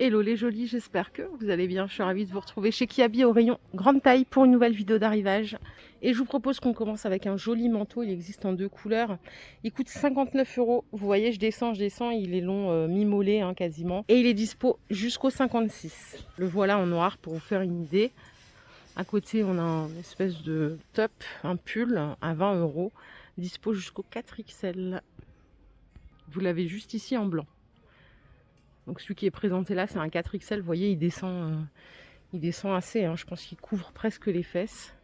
Hello les jolis, j'espère que vous allez bien. Je suis ravie de vous retrouver chez Kiabi au rayon grande taille pour une nouvelle vidéo d'arrivage. Et je vous propose qu'on commence avec un joli manteau. Il existe en 2 couleurs. Il coûte 59 euros. Vous voyez, je descends. Il est long, mi-mollet quasiment. Et il est dispo jusqu'au 56. Le voilà en noir pour vous faire une idée. À côté, on a une espèce de top, un pull à 20 euros. Dispo jusqu'au 4XL. Vous l'avez juste ici en blanc. Donc celui qui est présenté là, c'est un 4XL. Vous voyez, il descend assez. Je pense qu'il couvre presque les fesses.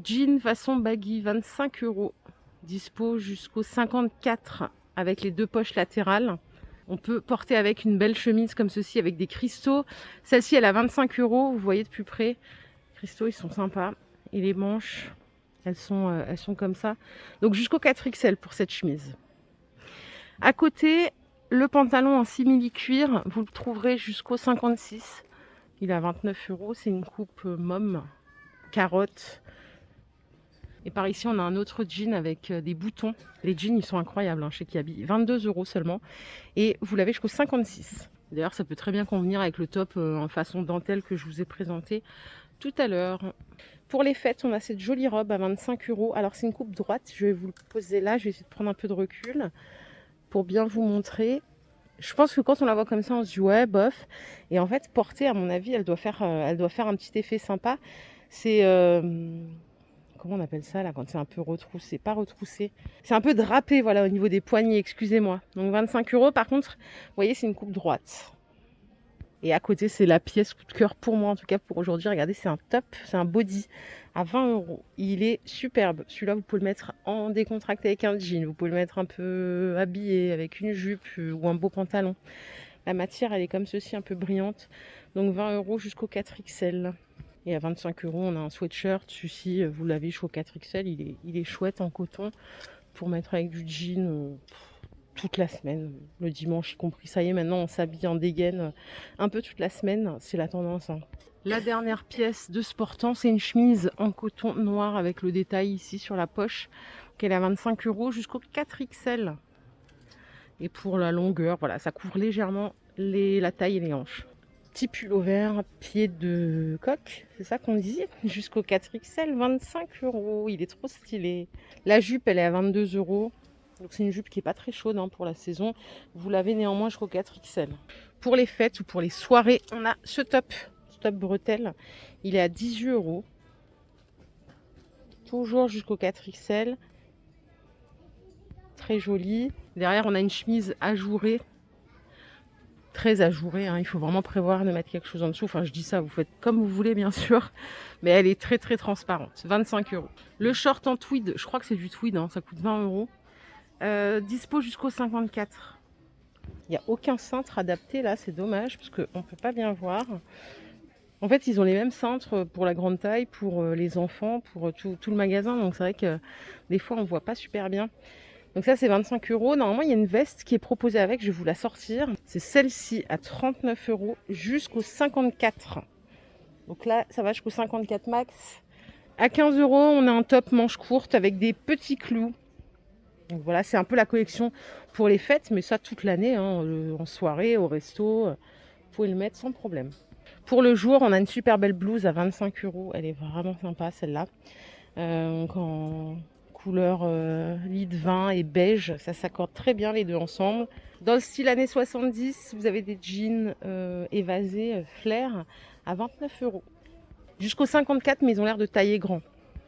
Jean façon baggy, 25 euros. Dispo jusqu'au 54 avec les 2 poches latérales. On peut porter avec une belle chemise comme ceci avec des cristaux. Celle-ci, elle a 25 euros. Vous voyez de plus près. Les cristaux, ils sont sympas. Et les manches, elles sont comme ça. Donc jusqu'au 4XL pour cette chemise. À côté, le pantalon en simili-cuir, vous le trouverez jusqu'au 56. Il est à 29 euros. C'est une coupe môme, carotte. Et par ici, on a un autre jean avec des boutons. Les jeans, ils sont incroyables chez Kiabi. 22 euros seulement. Et vous l'avez jusqu'au 56. D'ailleurs, ça peut très bien convenir avec le top en façon dentelle que je vous ai présenté tout à l'heure. Pour les fêtes, on a cette jolie robe à 25 euros. Alors, c'est une coupe droite. Je vais vous le poser là. Je vais essayer de prendre un peu de recul pour bien vous montrer. Je pense que quand on la voit comme ça, on se dit ouais, bof. Et en fait, portée, à mon avis, elle doit faire un petit effet sympa. C'est comment on appelle ça là quand c'est un peu retroussé, pas retroussé. C'est un peu drapé, voilà, au niveau des poignets. Excusez-moi. Donc 25 euros. Par contre, vous voyez, c'est une coupe droite. Et à côté, c'est la pièce coup de cœur pour moi, en tout cas pour aujourd'hui. Regardez, c'est un top, c'est un body à 20 euros. Il est superbe. Celui-là, vous pouvez le mettre en décontracté avec un jean. Vous pouvez le mettre un peu habillé avec une jupe ou un beau pantalon. La matière, elle est comme ceci, un peu brillante. Donc 20 euros jusqu'au 4XL. Et à 25 euros, on a un sweatshirt. Celui-ci, vous l'avez jusqu'au 4XL. Il est chouette en coton pour mettre avec du jean. Toute la semaine, le dimanche y compris. Ça y est, maintenant on s'habille en dégaine un peu toute la semaine, c'est la tendance. La dernière pièce de ce portant, c'est une chemise en coton noir avec le détail ici sur la poche, qu'elle est à 25 euros jusqu'au 4XL. Et pour la longueur, voilà, ça couvre légèrement la taille et les hanches. Petit pull vert, pied de coq, c'est ça qu'on dit, jusqu'au 4XL, 25 euros. Il est trop stylé. La jupe, elle est à 22 euros. Donc c'est une jupe qui n'est pas très chaude pour la saison. Vous l'avez néanmoins jusqu'au 4XL. Pour les fêtes ou pour les soirées, on a ce top bretelle. Il est à 18 euros. Toujours jusqu'au 4XL. Très joli. Derrière, on a une chemise ajourée. Très ajourée. Il faut vraiment prévoir de mettre quelque chose en dessous. Enfin, je dis ça, vous faites comme vous voulez, bien sûr. Mais elle est très, très transparente. 25 euros. Le short en tweed, je crois que c'est du tweed. Ça coûte 20 euros. Dispo jusqu'au 54. Il n'y a aucun cintre adapté là, c'est dommage parce qu'on ne peut pas bien voir. En fait, ils ont les mêmes cintres pour la grande taille, pour les enfants, pour tout le magasin. Donc c'est vrai que des fois, on ne voit pas super bien. Donc ça, c'est 25 euros. Normalement, il y a une veste qui est proposée avec. Je vais vous la sortir. C'est celle-ci à 39 euros jusqu'au 54. Donc là, ça va jusqu'au 54 max. À 15 euros, on a un top manche courte avec des petits clous. Donc voilà, c'est un peu la collection pour les fêtes, mais ça toute l'année, en soirée, au resto, vous pouvez le mettre sans problème. Pour le jour, on a une super belle blouse à 25 euros. Elle est vraiment sympa celle-là. Donc en couleur lit vin et beige, ça s'accorde très bien les deux ensemble. Dans le style années 70, vous avez des jeans évasés, flair, à 29 euros. Jusqu'au 54, mais ils ont l'air de tailler grand.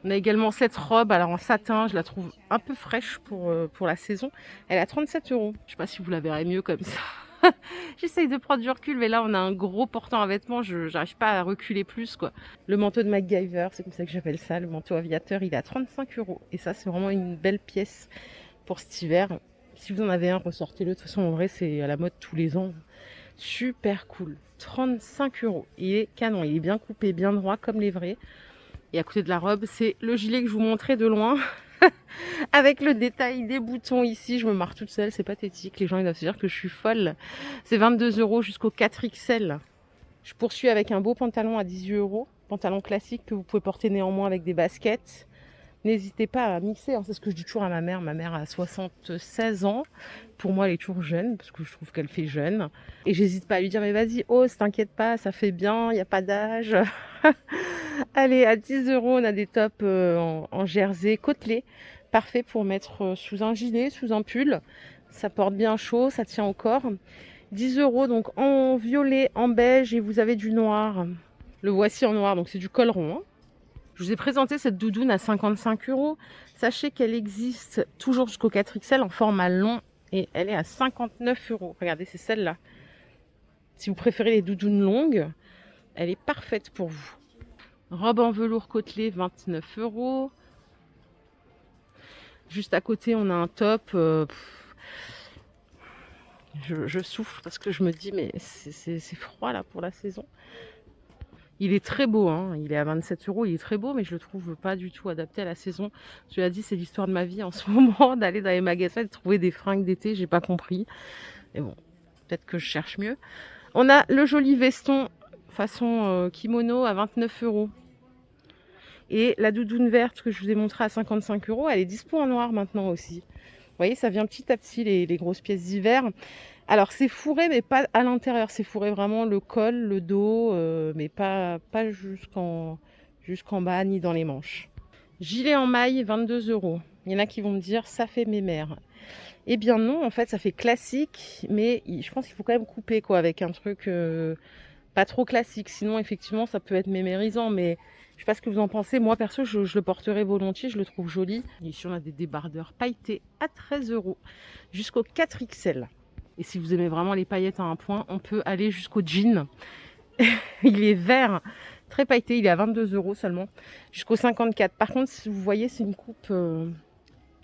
On a également cette robe, alors en satin, je la trouve un peu fraîche pour la saison. Elle est à 37 euros. Je ne sais pas si vous la verrez mieux comme ça. J'essaye de prendre du recul, mais là on a un gros portant à vêtements, je n'arrive pas à reculer plus, quoi. Le manteau de MacGyver, c'est comme ça que j'appelle ça, le manteau aviateur, il est à 35 euros. Et ça, c'est vraiment une belle pièce pour cet hiver. Si vous en avez un, ressortez-le. De toute façon, en vrai, c'est à la mode tous les ans. Super cool. 35 euros. Il est canon, il est bien coupé, bien droit, comme les vrais. Et à côté de la robe, c'est le gilet que je vous montrais de loin. Avec le détail des boutons ici, je me marre toute seule, c'est pathétique. Les gens ils doivent se dire que je suis folle. C'est 22 euros jusqu'au 4XL. Je poursuis avec un beau pantalon à 18 euros. Pantalon classique que vous pouvez porter néanmoins avec des baskets. N'hésitez pas à mixer, hein. C'est ce que je dis toujours à ma mère. Ma mère a 76 ans. Pour moi, elle est toujours jeune, parce que je trouve qu'elle fait jeune. Et j'hésite pas à lui dire, mais vas-y, oh, t'inquiète pas, ça fait bien, il n'y a pas d'âge. Allez, à 10 euros, on a des tops en jersey côtelé. Parfait pour mettre sous un gilet, sous un pull. Ça porte bien chaud, ça tient au corps. 10 euros, donc en violet, en beige, et vous avez du noir. Le voici en noir, donc c'est du col rond, hein. Je vous ai présenté cette doudoune à 55 euros. Sachez qu'elle existe toujours jusqu'au 4XL en format long et elle est à 59 euros. Regardez, c'est celle-là. Si vous préférez les doudounes longues, elle est parfaite pour vous. Robe en velours côtelé, 29 euros. Juste à côté, on a un top. Je souffle parce que je me dis, mais c'est froid là pour la saison. Il est très beau, hein. Il est à 27 euros, il est très beau, mais je le trouve pas du tout adapté à la saison. Cela dit, c'est l'histoire de ma vie en ce moment, d'aller dans les magasins et de trouver des fringues d'été, j'ai pas compris. Mais bon, peut-être que je cherche mieux. On a le joli veston façon kimono à 29 euros. Et la doudoune verte que je vous ai montrée à 55 euros, elle est dispo en noir maintenant aussi. Vous voyez, ça vient petit à petit les grosses pièces d'hiver. Alors c'est fourré, mais pas à l'intérieur. C'est fourré vraiment le col, le dos, mais pas jusqu'en bas ni dans les manches. Gilet en maille, 22 euros. Il y en a qui vont me dire, ça fait mémère. Eh bien non, en fait, ça fait classique, mais je pense qu'il faut quand même couper quoi, avec un truc pas trop classique. Sinon, effectivement, ça peut être mémérisant, mais je sais pas ce que vous en pensez. Moi, perso, je le porterai volontiers, je le trouve joli. Ici, on a des débardeurs pailletés à 13 euros jusqu'au 4XL. Et si vous aimez vraiment les paillettes à un point, on peut aller jusqu'au jean. Il est vert, très pailleté, il est à 22 euros seulement, jusqu'au 54. Par contre, si vous voyez, c'est une coupe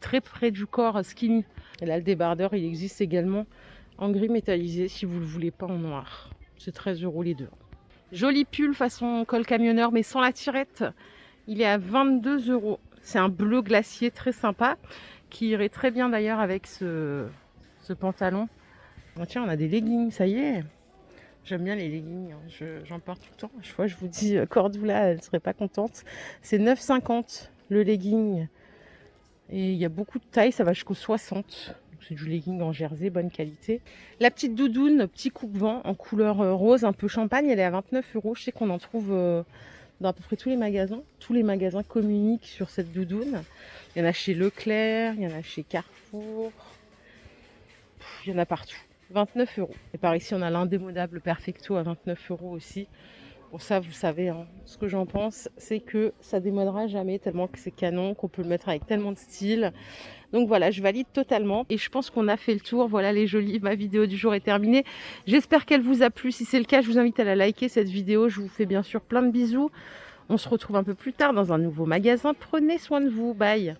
très près du corps, skinny. Et là, le débardeur, il existe également en gris métallisé, si vous ne le voulez pas en noir. C'est 13 euros les deux. Joli pull façon col camionneur, mais sans la tirette. Il est à 22 euros. C'est un bleu glacier très sympa, qui irait très bien d'ailleurs avec ce pantalon. Oh, tiens, on a des leggings, ça y est. J'aime bien les leggings, hein. J'en porte tout le temps. Je vois, je vous dis, Cordula, elle serait pas contente. C'est 9,50 le legging. Et il y a beaucoup de tailles, ça va jusqu'au 60. C'est du legging en jersey, bonne qualité. La petite doudoune, petit coupe-vent en couleur rose, un peu champagne, elle est à 29 euros. Je sais qu'on en trouve dans à peu près tous les magasins. Tous les magasins communiquent sur cette doudoune. Il y en a chez Leclerc, il y en a chez Carrefour. Il y en a partout. 29 euros. Et par ici, on a l'indémodable Perfecto à 29 euros aussi. Bon, ça, vous savez, hein, ce que j'en pense, c'est que ça démodera jamais tellement que c'est canon, qu'on peut le mettre avec tellement de style. Donc voilà, je valide totalement. Et je pense qu'on a fait le tour. Voilà les jolis, ma vidéo du jour est terminée. J'espère qu'elle vous a plu. Si c'est le cas, je vous invite à la liker cette vidéo. Je vous fais bien sûr plein de bisous. On se retrouve un peu plus tard dans un nouveau magasin. Prenez soin de vous. Bye.